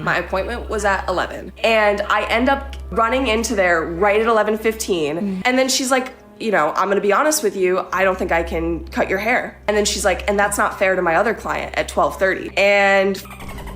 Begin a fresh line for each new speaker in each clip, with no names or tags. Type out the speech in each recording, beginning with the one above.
My appointment was at 11. And I end up running into there right at 11:15. And then she's like, you know, I'm gonna be honest with you, I don't think I can cut your hair. And then she's like, and that's not fair to my other client at 12:30. And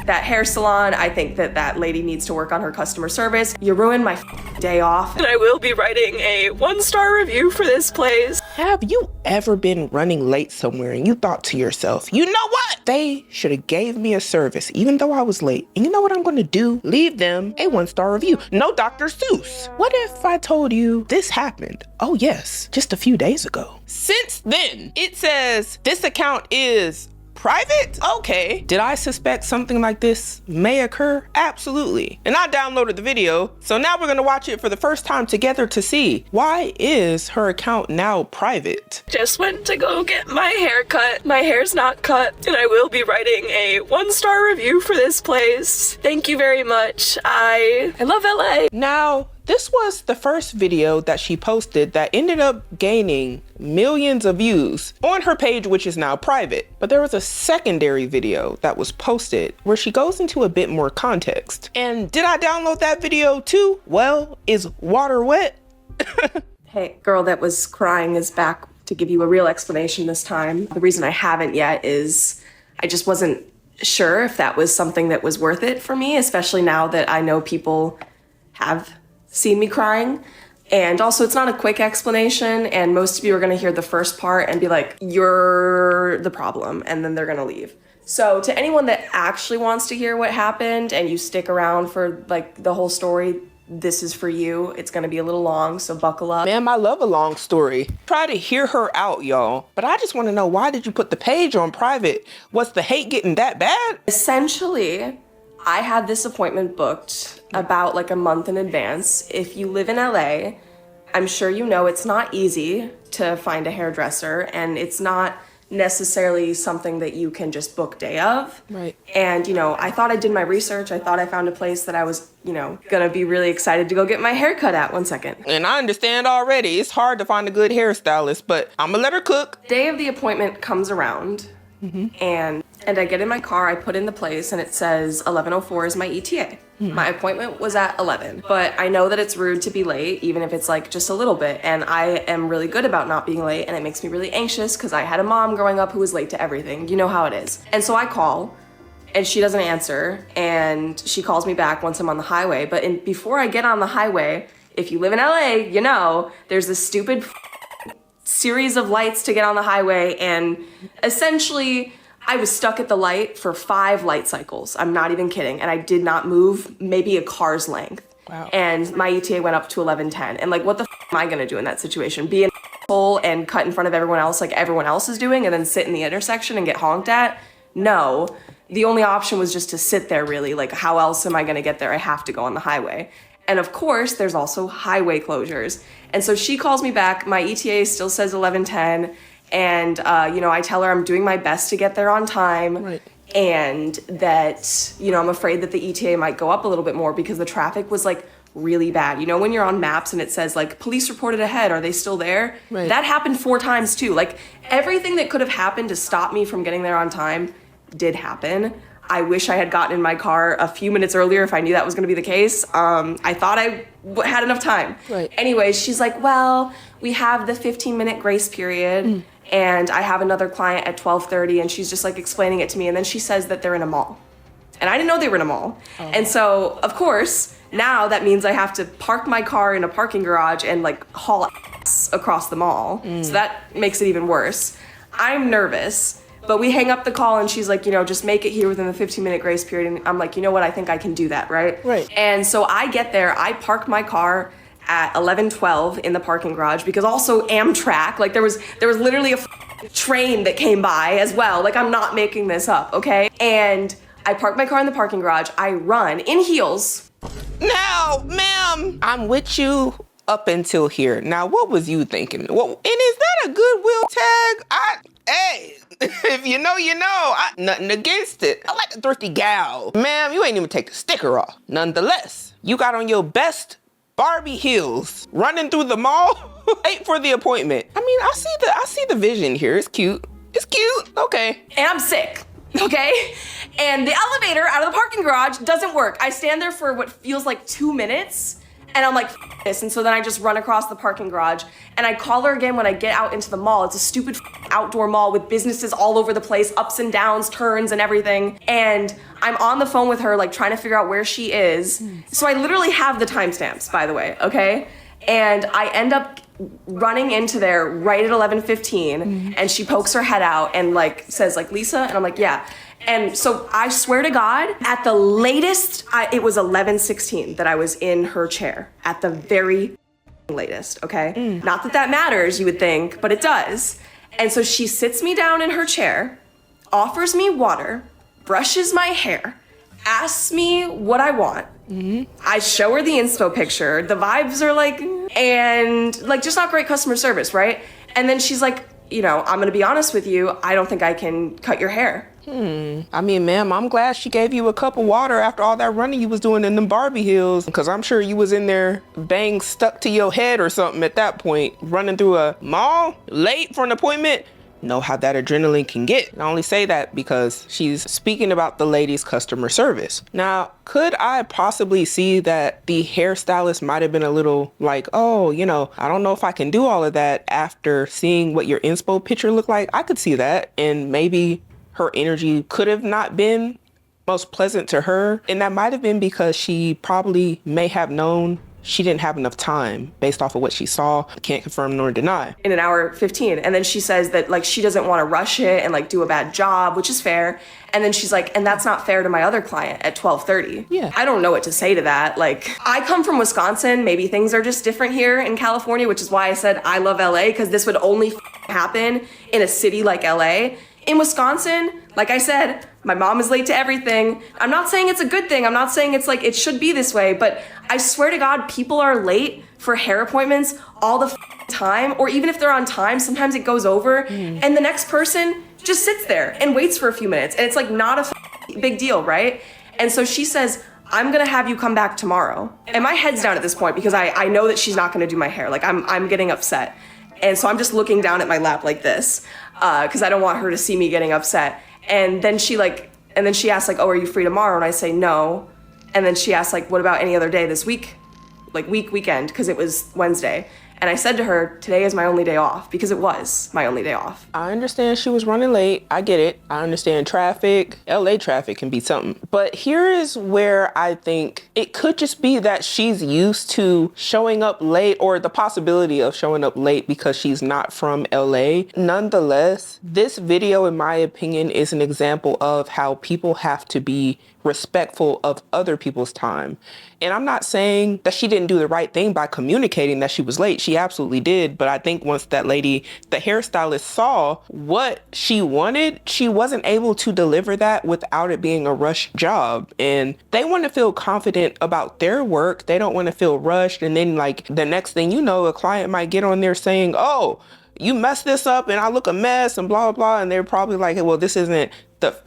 that hair salon, I think that lady needs to work on her customer service. You ruined my day off. And I will be writing a 1-star review for this place.
Have you ever been running late somewhere and you thought to yourself, you know what? They should have gave me a service even though I was late. And you know what I'm gonna do? Leave them a 1-star review. No Dr. Seuss. What if I told you this happened? Oh yes, just a few days ago. Since then, it says this account is private? Okay. Did I suspect something like this may occur? Absolutely. And I downloaded the video, so now we're gonna watch it for the first time together to see why is her account now private?
Just went to go get my hair cut. My hair's not cut, and I will be writing a 1-star review for this place. Thank you very much. I love LA.
Now, this was the first video that she posted that ended up gaining millions of views on her page, which is now private. But there was a secondary video that was posted where she goes into a bit more context. And did I download that video too? Well, is water wet?
Hey, girl that was crying is back to give you a real explanation this time. The reason I haven't yet is I just wasn't sure if that was something that was worth it for me, especially now that I know people have seen me crying. And also, it's not a quick explanation, and most of you are gonna hear the first part and be like, you're the problem, and then they're gonna leave. So to anyone that actually wants to hear what happened and you stick around for like the whole story, this is for you. It's gonna be a little long, so buckle up.
Ma'am, I love a long story. Try to hear her out, y'all. But I just wanna know, why did you put the page on private? Was the hate getting that bad?
Essentially, I had this appointment booked about like a month in advance. If you live in LA, I'm sure you know it's not easy to find a hairdresser, and it's not necessarily something that you can just book day of.
Right.
And, you know, I thought I did my research. I thought I found a place that I was, you know, gonna be really excited to go get my hair cut at. 1 second.
And I understand already, it's hard to find a good hairstylist, but I'ma let her cook.
Day of the appointment comes around, and I get in my car, I put in the place, and it says 11:04 is my ETA. My appointment was at 11, but I know that it's rude to be late, even if it's like just a little bit, and I am really good about not being late, and it makes me really anxious because I had a mom growing up who was late to everything. You know how it is. And so I call, and she doesn't answer, and she calls me back once I'm on the highway. But before I get on the highway, if you live in LA, you know, there's this stupid series of lights to get on the highway, and essentially I was stuck at the light for 5 light cycles. I'm not even kidding. And I did not move maybe a car's length.
Wow.
And my ETA went up to 11:10. And like, what the am I gonna do in that situation? Be an asshole and cut in front of everyone else like everyone else is doing, and then sit in the intersection and get honked at? No. The only option was just to sit there, really. Like, how else am I gonna get there? I have to go on the highway. And of course, there's also highway closures. And so she calls me back. My ETA still says 11:10. And, you know, I tell her I'm doing my best to get there on time.
Right.
And that, you know, I'm afraid that the ETA might go up a little bit more because the traffic was like really bad. You know, when you're on maps and it says like, police reported ahead, are they still there?
Right.
That happened 4 times too. Like, everything that could have happened to stop me from getting there on time did happen. I wish I had gotten in my car a few minutes earlier if I knew that was gonna be the case. I thought I had enough time.
Right.
Anyways, she's like, well, we have the 15-minute grace period, and I have another client at 12:30, and she's just like explaining it to me, and then she says that they're in a mall. And I didn't know they were in a mall. Oh. And so, of course, now that means I have to park my car in a parking garage and like haul ass across the mall. So that makes it even worse. I'm nervous. But we hang up the call, and she's like, you know, just make it here within the 15-minute grace period. And I'm like, you know what? I think I can do that, right?
Right.
And so I get there. I park my car at 11:12 in the parking garage, because also Amtrak, like there was literally a train that came by as well. Like, I'm not making this up, okay? And I park my car in the parking garage. I run in heels.
Now, ma'am, I'm with you up until here. Now, what was you thinking? Well, and is that a Goodwill tag? Hey, if you know, you know. Nothing against it. I like a thrifty gal. Ma'am, you ain't even take the sticker off. Nonetheless, you got on your best Barbie heels running through the mall late for the appointment. I mean, I see the vision here. It's cute. It's cute. Okay.
And I'm sick. Okay? And the elevator out of the parking garage doesn't work. I stand there for what feels like 2 minutes, and I'm like, this. And so then I just run across the parking garage, and I call her again when I get out into the mall. It's a stupid outdoor mall with businesses all over the place, ups and downs, turns and everything. And I'm on the phone with her, like trying to figure out where she is. So I literally have the timestamps, by the way, okay? And I end up running into there right at 11:15, and she pokes her head out and like says like, Lisa, and I'm like, yeah. And so I swear to God, at the latest, it was 11:16 that I was in her chair, at the very latest, okay? Not that that matters, you would think, but it does. And so she sits me down in her chair, offers me water, brushes my hair, asks me what I want. I show her the inspo picture. The vibes are like, and like just not great customer service, right? And then she's like, you know, I'm gonna be honest with you, I don't think I can cut your hair.
I mean, ma'am, I'm glad she gave you a cup of water after all that running you was doing in them Barbie heels, because I'm sure you was in there bang stuck to your head or something at that point, running through a mall late for an appointment. Know how that adrenaline can get. And I only say that because she's speaking about the lady's customer service. Now, could I possibly see that the hairstylist might have been a little like, oh, you know, I don't know if I can do all of that after seeing what your inspo picture looked like? I could see that. And maybe her energy could have not been most pleasant to her. And that might have been because she probably may have known she didn't have enough time based off of what she saw. Can't confirm nor deny.
In an hour 15. And then she says that like she doesn't want to rush it and like do a bad job, which is fair. And then she's like, and that's not fair to my other client at 12:30.
Yeah.
I don't know what to say to that. Like, I come from Wisconsin. Maybe things are just different here in California, which is why I said I love LA, because this would only happen in a city like LA. In Wisconsin, like I said, my mom is late to everything. I'm not saying it's a good thing. I'm not saying it's like it should be this way, but I swear to God, people are late for hair appointments all the time, or even if they're on time, sometimes it goes over, and the next person just sits there and waits for a few minutes, and it's like not a big deal, right? And so she says, I'm gonna have you come back tomorrow. And my head's down at this point because I know that she's not gonna do my hair. Like I'm getting upset. And so I'm just looking down at my lap like this, because I don't want her to see me getting upset. And then she asks like, oh, are you free tomorrow? And I say no. And then she asks like, what about any other day this week? Like weekend, because it was Wednesday. And I said to her, today is my only day off, because it was my only day off.
I understand she was running late. I get it. I understand traffic. LA traffic can be something. But here is where I think it could just be that she's used to showing up late, or the possibility of showing up late because she's not from LA. Nonetheless, this video, in my opinion, is an example of how people have to be respectful of other people's time. And I'm not saying that she didn't do the right thing by communicating that she was late. She absolutely did. But I think once that lady, the hairstylist, saw what she wanted, she wasn't able to deliver that without it being a rush job. And they want to feel confident about their work. They don't want to feel rushed. And then like the next thing you know, a client might get on there saying, oh, you messed this up and I look a mess and blah, blah, blah. And they're probably like, well, this isn't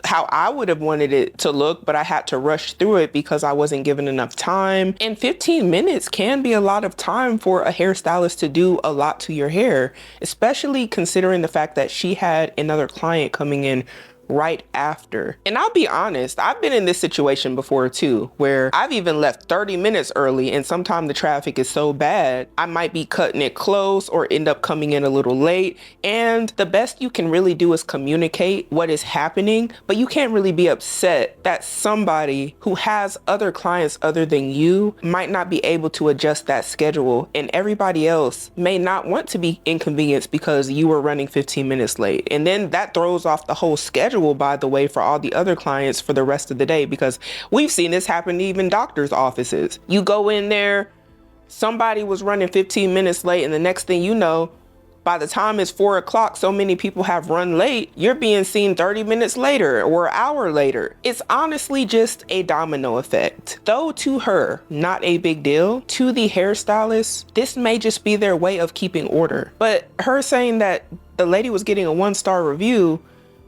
how I would have wanted it to look, but I had to rush through it because I wasn't given enough time. And 15 minutes can be a lot of time for a hairstylist to do a lot to your hair, especially considering the fact that she had another client coming in right after. And I'll be honest, I've been in this situation before too, where I've even left 30 minutes early, and sometimes the traffic is so bad, I might be cutting it close or end up coming in a little late. And the best you can really do is communicate what is happening, but you can't really be upset that somebody who has other clients other than you might not be able to adjust that schedule, and everybody else may not want to be inconvenienced because you were running 15 minutes late. And then that throws off the whole schedule, by the way, for all the other clients for the rest of the day, because we've seen this happen to even doctors' offices. You go in there, somebody was running 15 minutes late, and the next thing you know, by the time it's 4 o'clock, so many people have run late, you're being seen 30 minutes later or an hour later. It's honestly just a domino effect. Though to her, not a big deal, to the hairstylist, this may just be their way of keeping order. But her saying that the lady was getting a 1-star review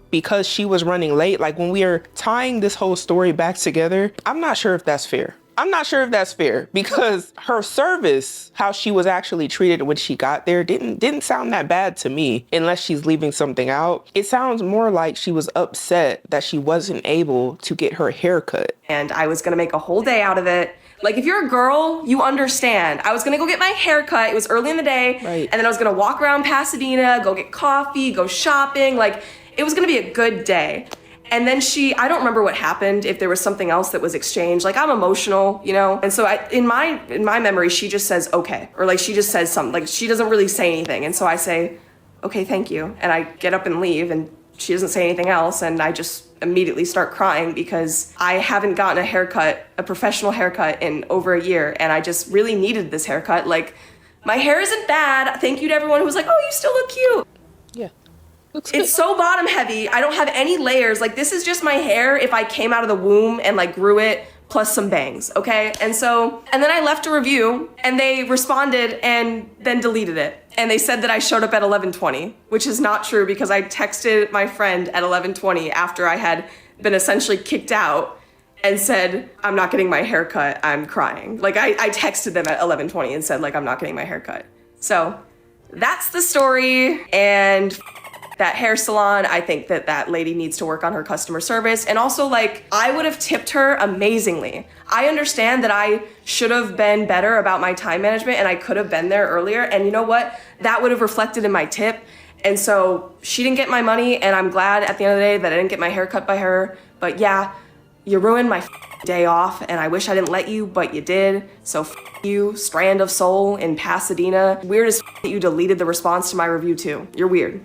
because she was running late, like when we are tying this whole story back together, I'm not sure if that's fair. I'm not sure if that's fair because her service, how she was actually treated when she got there, didn't sound that bad to me, unless she's leaving something out. It sounds more like she was upset that she wasn't able to get her hair cut.
And I was gonna make a whole day out of it. Like, if you're a girl, you understand. I was gonna go get my hair cut. It was early in the day.
Right.
And then I was gonna walk around Pasadena, go get coffee, go shopping. Like, it was gonna be a good day. And then I don't remember what happened, if there was something else that was exchanged. Like, I'm emotional, you know? And so in my memory, she just says, okay. Or like, she just says something, like she doesn't really say anything. And so I say, okay, thank you. And I get up and leave, and she doesn't say anything else. And I just immediately start crying because I haven't gotten a haircut, a professional haircut, in over a year. And I just really needed this haircut. Like, my hair isn't bad. Thank you to everyone who was like, oh, you still look cute.
Yeah.
It's so bottom heavy. I don't have any layers. Like, this is just my hair if I came out of the womb and like grew it plus some bangs, okay? And then I left a review and they responded and then deleted it. And they said that I showed up at 11:20, which is not true because I texted my friend at 11:20 after I had been essentially kicked out and said, I'm not getting my hair cut, I'm crying. Like, I texted them at 11:20 and said, like, I'm not getting my hair cut. So that's the story. And that hair salon, I think that lady needs to work on her customer service. And also, like, I would have tipped her amazingly. I understand that I should have been better about my time management and I could have been there earlier. And you know what? That would have reflected in my tip. And so she didn't get my money, and I'm glad at the end of the day that I didn't get my hair cut by her. But yeah, you ruined my day off, and I wish I didn't let you, but you did. So you, Strand of Soul in Pasadena. Weird as that you deleted the response to my review too. You're weird.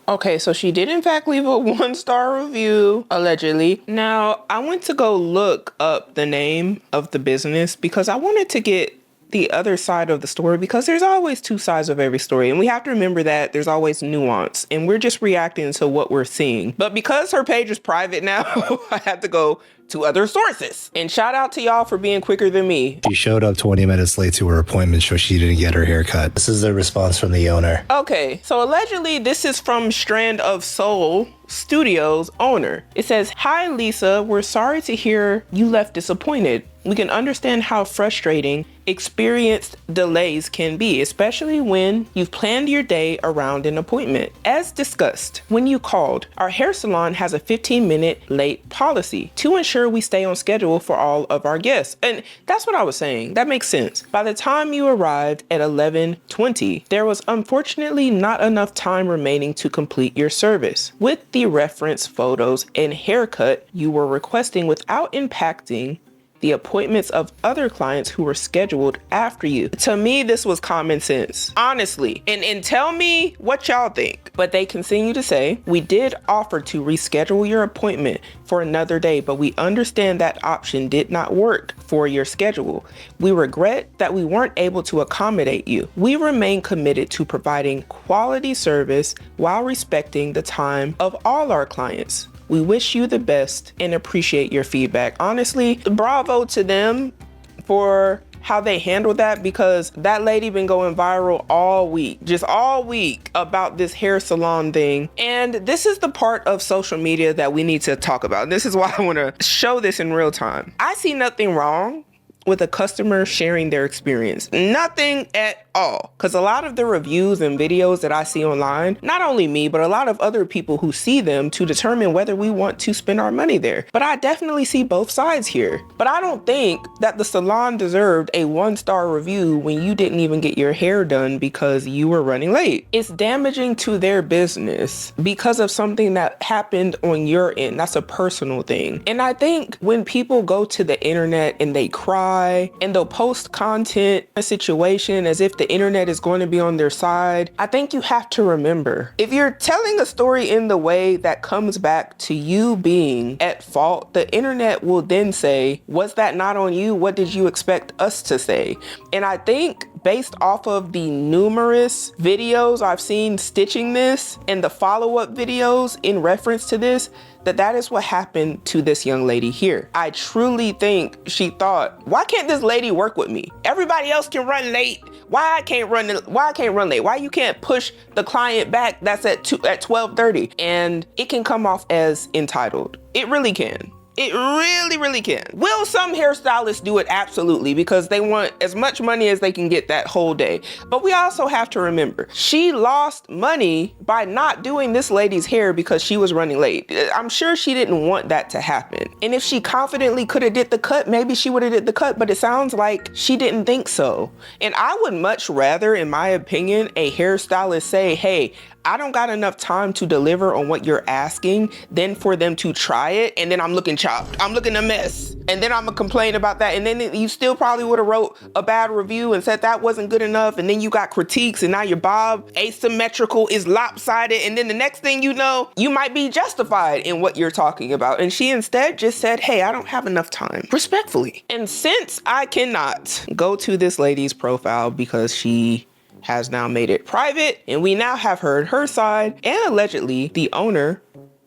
Okay, so she did in fact leave a 1-star review, allegedly. Now, I went to go look up the name of the business because I wanted to get the other side of the story, because there's always two sides of every story, and we have to remember that there's always nuance, and we're just reacting to what we're seeing. But because her page is private now, I had to go to other sources. And shout out to y'all for being quicker than me.
She showed up 20 minutes late to her appointment, so she didn't get her haircut. This is the response from the owner.
Okay, so allegedly this is from Strand of Soul Studios owner. It says, "Hi Lisa, we're sorry to hear you left disappointed. We can understand how frustrating experienced delays can be, especially when you've planned your day around an appointment. As discussed, when you called, our hair salon has a 15-minute late policy to ensure we stay on schedule for all of our guests." And that's what I was saying. That makes sense. By the time you arrived at 11:20, there was unfortunately not enough time remaining to complete your service with the reference photos and haircut you were requesting without impacting the appointments of other clients who were scheduled after you. To me, this was common sense, honestly. And tell me what y'all think. But they continue to say, "We did offer to reschedule your appointment for another day, but we understand that option did not work for your schedule. We regret that we weren't able to accommodate you. We remain committed to providing quality service while respecting the time of all our clients. We wish you the best and appreciate your feedback." Honestly, bravo to them for how they handled that, because that lady been going viral all week, just all week, about this hair salon thing. And this is the part of social media that we need to talk about. This is why I want to show this in real time. I see nothing wrong with a customer sharing their experience. Nothing at all. Because a lot of the reviews and videos that I see online, not only me, but a lot of other people who see them to determine whether we want to spend our money there. But I definitely see both sides here. But I don't think that the salon deserved a 1-star review when you didn't even get your hair done because you were running late. It's damaging to their business because of something that happened on your end. That's a personal thing. And I think when people go to the internet and they cry and they'll post content, a situation as if the internet is going to be on their side, I think you have to remember, if you're telling a story in the way that comes back to you being at fault, the internet will then say, "Was that not on you? What did you expect us to say?" And I think based off of the numerous videos I've seen stitching this and the follow-up videos in reference to this, that is what happened to this young lady here. I truly think she thought, why can't this lady work with me? Everybody else can run late. Why I can't run late? Why you can't push the client back that's at 12:30? And it can come off as entitled. It really can. It really, really can. Will some hairstylists do it? Absolutely, because they want as much money as they can get that whole day. But we also have to remember, she lost money by not doing this lady's hair because she was running late. I'm sure she didn't want that to happen. And if she confidently could have did the cut, maybe she would have did the cut, but it sounds like she didn't think so. And I would much rather, in my opinion, a hairstylist say, hey, I don't got enough time to deliver on what you're asking than for them to try it. And then I'm looking chopped. I'm looking a mess. And then I'm gonna complain about that. And then you still probably would have wrote a bad review and said that wasn't good enough. And then you got critiques and now your bob asymmetrical is lopsided. And then the next thing you know, you might be justified in what you're talking about. And she instead just said, hey, I don't have enough time, respectfully. And since I cannot go to this lady's profile because she has now made it private, and we now have heard her side and allegedly the owner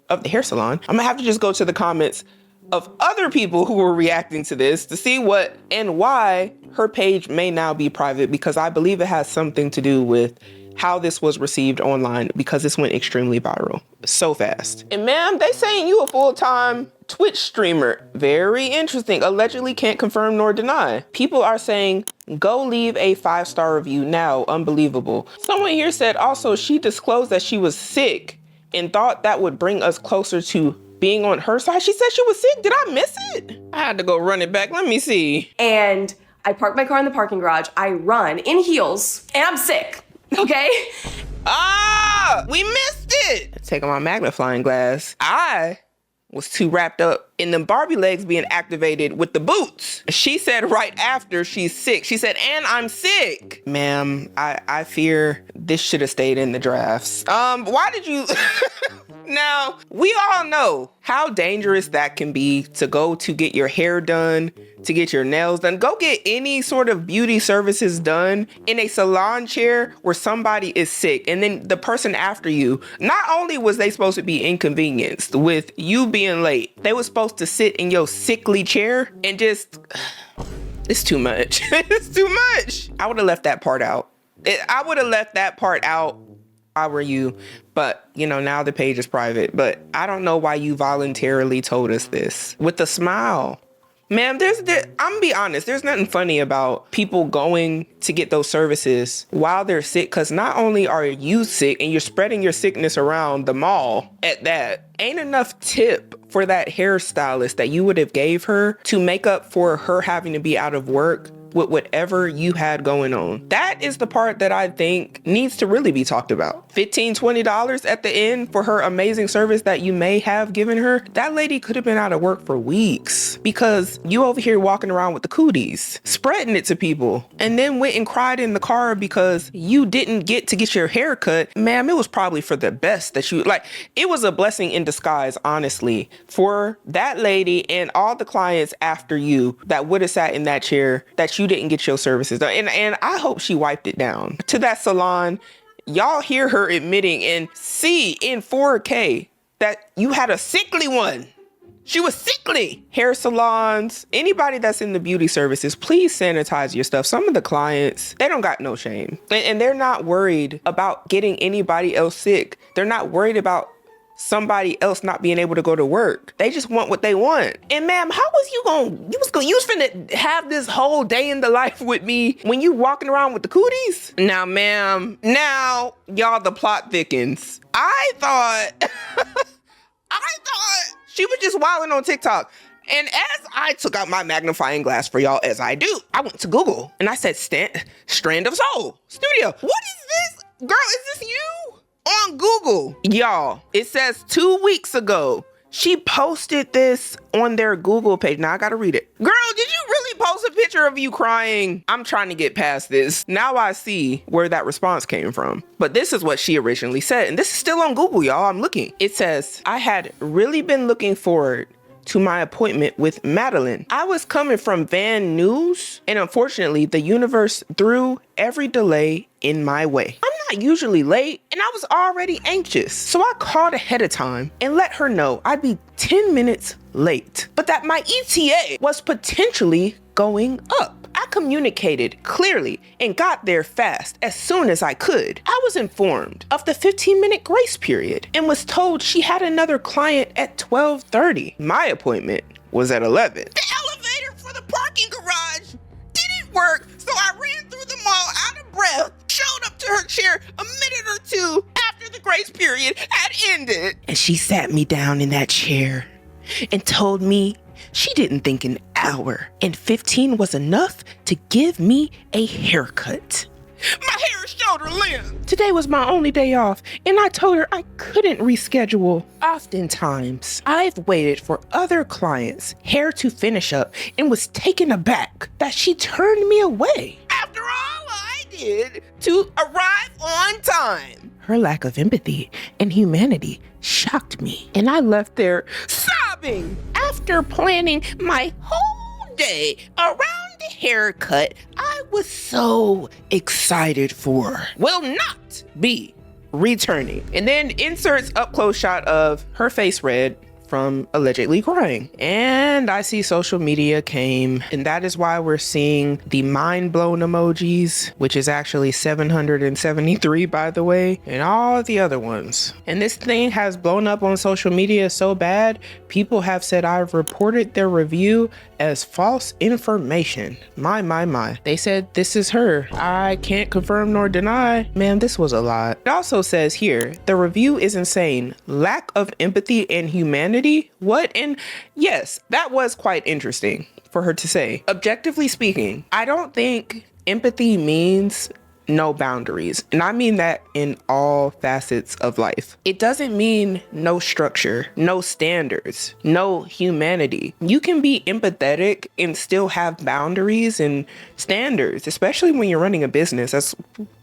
of the hair salon, I'm gonna have to just go to the comments of other people who were reacting to this to see what and why her page may now be private, because I believe it has something to do with how this was received online, because this went extremely viral so fast. And ma'am, they saying you a full-time Twitch streamer. Very interesting. Allegedly can't confirm nor deny. People are saying, go leave a 5-star review now. Unbelievable. Someone here said also she disclosed that she was sick and thought that would bring us closer to being on her side. She said she was sick. Did I miss it? I had to go run it back. Let me see.
And I park my car in the parking garage. I run in heels and I'm sick. Okay?
Ah, we missed it. Taking my magnifying glass. I was too wrapped up in them Barbie legs being activated with the boots. She said right after she's sick, she said, and I'm sick. Ma'am, I fear this should have stayed in the drafts. Why did you? Now, we all know how dangerous that can be to go to get your hair done, to get your nails done. Go get any sort of beauty services done in a salon chair where somebody is sick. And then the person after you, not only was they supposed to be inconvenienced with you being late, they were supposed to sit in your sickly chair and just, it's too much. It's too much. I would have left that part out. I would have left that part out if I were you. But, you know, now the page is private. But I don't know why you voluntarily told us this with a smile. Ma'am, I'm gonna be honest, there's nothing funny about people going to get those services while they're sick, because not only are you sick and you're spreading your sickness around the mall at that, ain't enough tip for that hairstylist that you would have gave her to make up for her having to be out of work with whatever you had going on. That is the part that I think needs to really be talked about. $15, $20 at the end for her amazing service that you may have given her. That lady could have been out of work for weeks because you over here walking around with the cooties, spreading it to people, and then went and cried in the car because you didn't get to get your hair cut. Ma'am, it was probably for the best that you, like, it was a blessing in disguise, honestly, for that lady and all the clients after you that would have sat in that chair that you didn't get your services done. And I hope she wiped it down. To that salon, y'all hear her admitting and see in 4K that you had a sickly one. She was sickly. Hair salons, anybody that's in the beauty services, please sanitize your stuff. Some of the clients, they don't got no shame. And they're not worried about getting anybody else sick. They're not worried about somebody else not being able to go to work. They just want what they want. And ma'am, how was you was finna have this whole day in the life with me when you walking around with the cooties? Now, ma'am, now y'all, the plot thickens. I thought she was just wilding on TikTok. And as I took out my magnifying glass for y'all, as I do, I went to Google and I said, Strand of Soul Studio. What is this? Girl, is this you? On Google, y'all, it says 2 weeks ago, she posted this on their Google page. Now I gotta read it. Girl, did you really post a picture of you crying? I'm trying to get past this. Now I see where that response came from. But this is what she originally said. And this is still on Google, y'all. I'm looking. It says, I had really been looking forward to my appointment with Madeline. I was coming from Van Nuys, and unfortunately, the universe threw every delay in my way. I'm not usually late, and I was already anxious. So I called ahead of time and let her know I'd be 10 minutes late, but that my ETA was potentially going up. I communicated clearly and got there fast as soon as I could. I was informed of the 15-minute grace period and was told she had another client at 12:30. My appointment was at 11. The elevator for the parking garage didn't work, so I ran through the mall out of breath, showed up to her chair a minute or two after the grace period had ended. And she sat me down in that chair and told me she didn't think an hour and 15 was enough to give me a haircut. My hair is shoulder length. Today was my only day off, and I told her I couldn't reschedule. Oftentimes, I've waited for other clients' hair to finish up and was taken aback that she turned me away after all I did to arrive on time. Her lack of empathy and humanity shocked me, and I left there sobbing. After planning my whole day around the haircut I was so excited for will not be returning. And then inserts up close shot of her face red from allegedly crying. And I see social media came, and that is why we're seeing the mind blown emojis, which is actually 773 by the way, and all the other ones. And this thing has blown up on social media so bad, people have said I've reported their review as false information. My. They said this is her. I can't confirm nor deny. Man, this was a lot. It also says here, the review is insane. Lack of empathy and humanity. What? And yes, that was quite interesting for her to say. Objectively speaking, I don't think empathy means no boundaries. And I mean that in all facets of life. It doesn't mean no structure, no standards, no humanity. You can be empathetic and still have boundaries and standards, especially when you're running a business. That's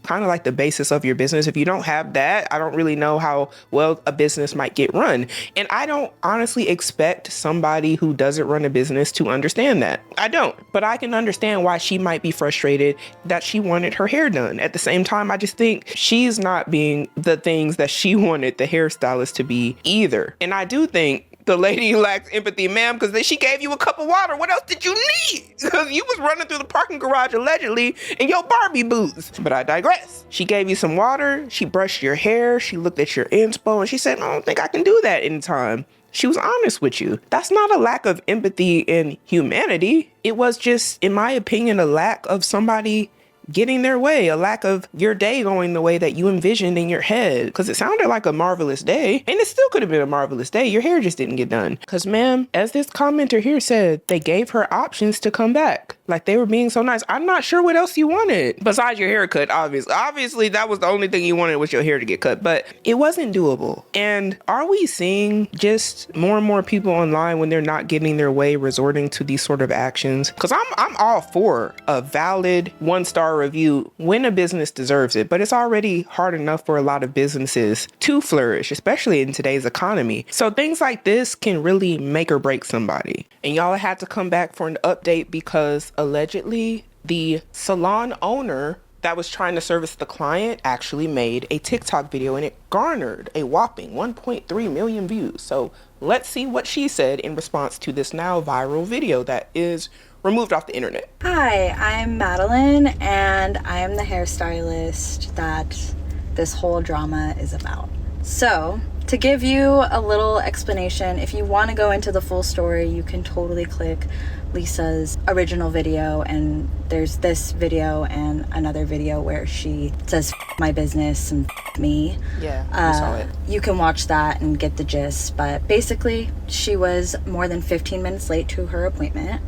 kind of like the basis of your business. If you don't have that, I don't really know how well a business might get run. And I don't honestly expect somebody who doesn't run a business to understand that. I don't. But I can understand why she might be frustrated that she wanted her hair done. At the same time, I just think she's not being the things that she wanted the hairstylist to be either. And I do think the lady lacks empathy, ma'am, because she gave you a cup of water. What else did you need? Because you was running through the parking garage allegedly in your Barbie boots. But I digress. She gave you some water. She brushed your hair. She looked at your inspo and she said, I don't think I can do that in time. She was honest with you. That's not a lack of empathy and humanity. It was just, in my opinion, a lack of somebody getting their way, a lack of your day going the way that you envisioned in your head. Because it sounded like a marvelous day, and it still could have been a marvelous day. Your hair just didn't get done. Because, ma'am, as this commenter here said, they gave her options to come back. Like, they were being so nice. I'm not sure what else you wanted besides your haircut, obviously. Obviously, that was the only thing you wanted was your hair to get cut, but it wasn't doable. And are we seeing just more and more people online when they're not getting their way resorting to these sort of actions? Because I'm all for a valid 1-star review when a business deserves it, but it's already hard enough for a lot of businesses to flourish, especially in today's economy. So things like this can really make or break somebody. And y'all had to come back for an update because allegedly the salon owner that was trying to service the client actually made a TikTok video and it garnered a whopping 1.3 million views. So let's see what she said in response to this now viral video that is removed off the internet.
Hi, I'm Madeline and I am the hairstylist that this whole drama is about. So, to give you a little explanation, if you want to go into the full story, you can totally click Lisa's original video, and there's this video and another video where she says F my business and F me.
Yeah, I saw it.
You can watch that and get the gist, but basically she was more than 15 minutes late to her appointment.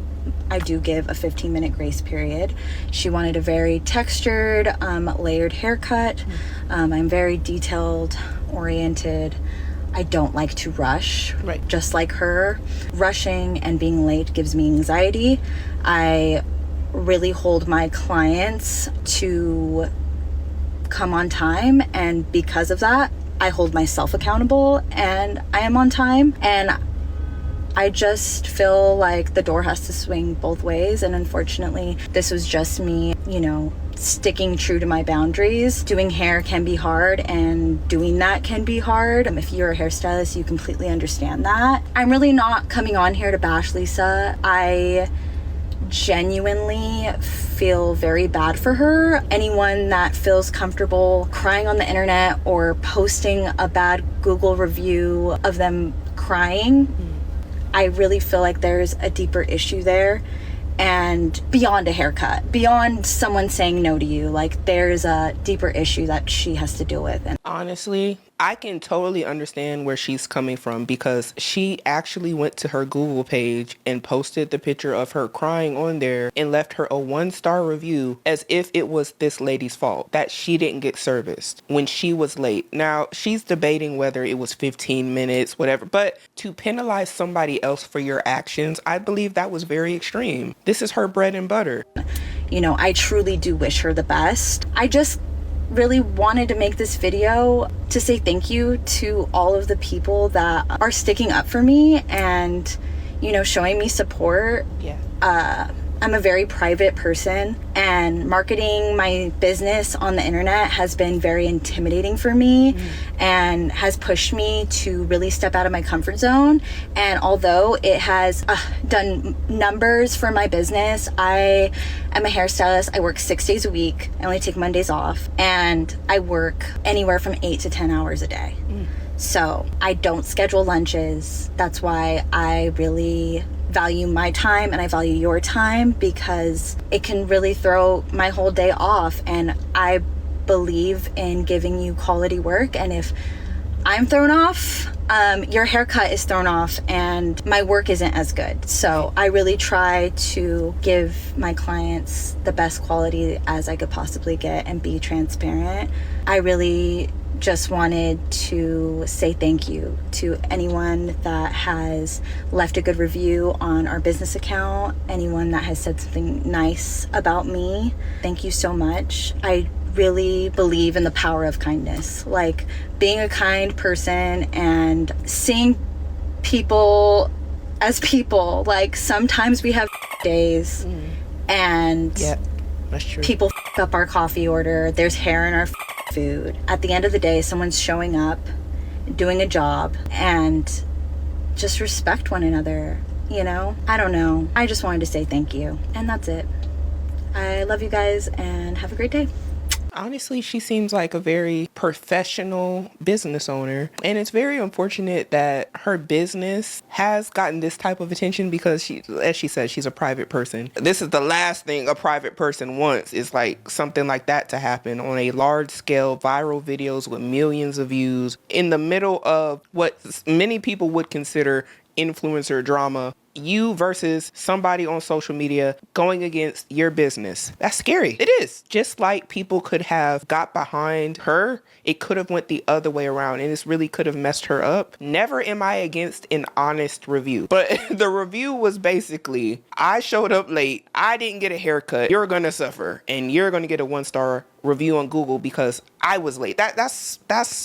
I do give a 15-minute grace period. She wanted a very textured, layered haircut. I'm very detailed oriented. I don't like to rush,
right? Just
like her. Rushing and being late gives me anxiety. I really hold my clients to come on time, and because of that, I hold myself accountable and I am on time. And I just feel like the door has to swing both ways, and unfortunately this was just me, sticking true to my boundaries. Doing hair can be hard, and doing that can be hard. If you're a hairstylist, you completely understand that. I'm really not coming on here to bash Lisa. I genuinely feel very bad for her. Anyone that feels comfortable crying on the internet or posting a bad Google review of them crying, I really feel like there's a deeper issue there, and beyond a haircut, beyond someone saying no to you, like there's a deeper issue that she has to deal with. And
honestly, I can totally understand where she's coming from, because she actually went to her Google page and posted the picture of her crying on there and left her a 1-star review as if it was this lady's fault that she didn't get serviced when she was late. Now, she's debating whether it was 15 minutes, whatever, but to penalize somebody else for your actions, I believe that was very extreme. This is her bread and butter.
You know, I truly do wish her the best. I just really wanted to make this video to say thank you to all of the people that are sticking up for me and, you know, showing me support.
Yeah.
I'm a very private person, and marketing my business on the internet has been very intimidating for me and has pushed me to really step out of my comfort zone. And although it has done numbers for my business, I am a hairstylist. I work 6 days a week. I only take Mondays off, and I work anywhere from 8 to 10 hours a day. So I don't schedule lunches. That's why I really value my time and I value your time, because it can really throw my whole day off. And I believe in giving you quality work. And if I'm thrown off, your haircut is thrown off and my work isn't as good. So I really try to give my clients the best quality as I could possibly get and be transparent. I really just wanted to say thank you to anyone that has left a good review on our business account, anyone that has said something nice about me. Thank you so much. I really believe in the power of kindness, like being a kind person and seeing people as people. Like sometimes we have days and
That's true.
people up our coffee order, there's hair in our food. At the end of the day, someone's showing up, doing a job, and just respect one another, you know? I don't know. I just wanted to say thank you, and that's it. I love you guys, and have a great day.
Honestly, she seems like a very professional business owner, and it's very unfortunate that her business has gotten this type of attention, because she, as she said, she's a private person. This is the last thing a private person wants, is like something like that to happen on a large scale, viral videos with millions of views in the middle of what many people would consider influencer drama. You versus somebody on social media going against your business. That's scary. It is. Just like people could have got behind her, it could have went the other way around, and this really could have messed her up. Never am I against an honest review, but the review was basically, I showed up late, I didn't get a haircut, you're gonna suffer, and you're gonna get a 1-star review on Google because I was late. That's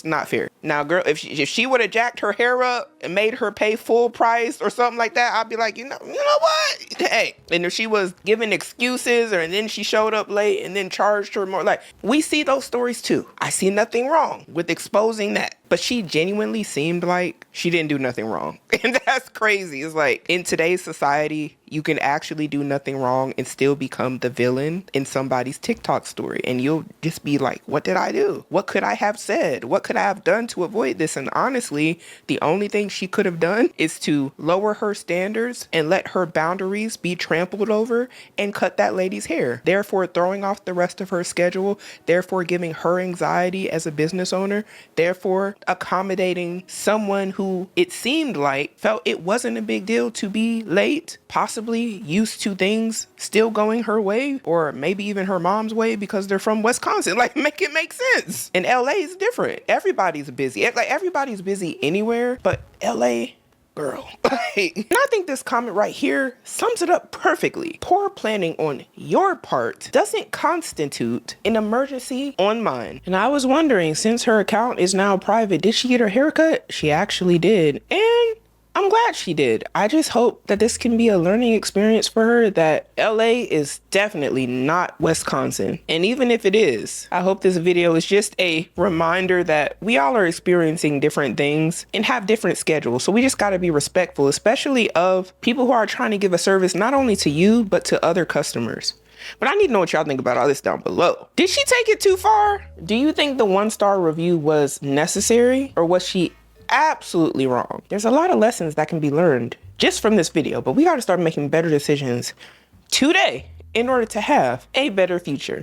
not fair. Now, girl, if she would have jacked her hair up and made her pay full price or something like that, I'd be like, you know what? Hey, and if she was giving excuses, and then she showed up late and then charged her more, like, we see those stories too. I see nothing wrong with exposing that. But she genuinely seemed like she didn't do nothing wrong. And that's crazy. It's like, in today's society, you can actually do nothing wrong and still become the villain in somebody's TikTok story. And you'll just be like, what did I do? What could I have said? What could I have done to avoid this? And honestly, the only thing she could have done is to lower her standards and let her boundaries be trampled over and cut that lady's hair, therefore throwing off the rest of her schedule, therefore giving her anxiety as a business owner, therefore accommodating someone who it seemed like felt it wasn't a big deal to be late, possibly used to things still going her way, or maybe even her mom's way because they're from Wisconsin. Like, make it make sense. And LA is different. Everybody's busy. Like, everybody's busy anywhere, but LA, girl. And I think this comment right here sums it up perfectly. Poor planning on your part doesn't constitute an emergency on mine. And I was wondering, since her account is now private, did she get her haircut? She actually did. And I'm glad she did. I just hope that this can be a learning experience for her, that LA is definitely not Wisconsin. And even if it is, I hope this video is just a reminder that we all are experiencing different things and have different schedules. So we just got to be respectful, especially of people who are trying to give a service not only to you, but to other customers. But I need to know what y'all think about all this down below. Did she take it too far? Do you think the 1-star review was necessary, or was she absolutely wrong? There's a lot of lessons that can be learned just from this video, but we got to start making better decisions today in order to have a better future.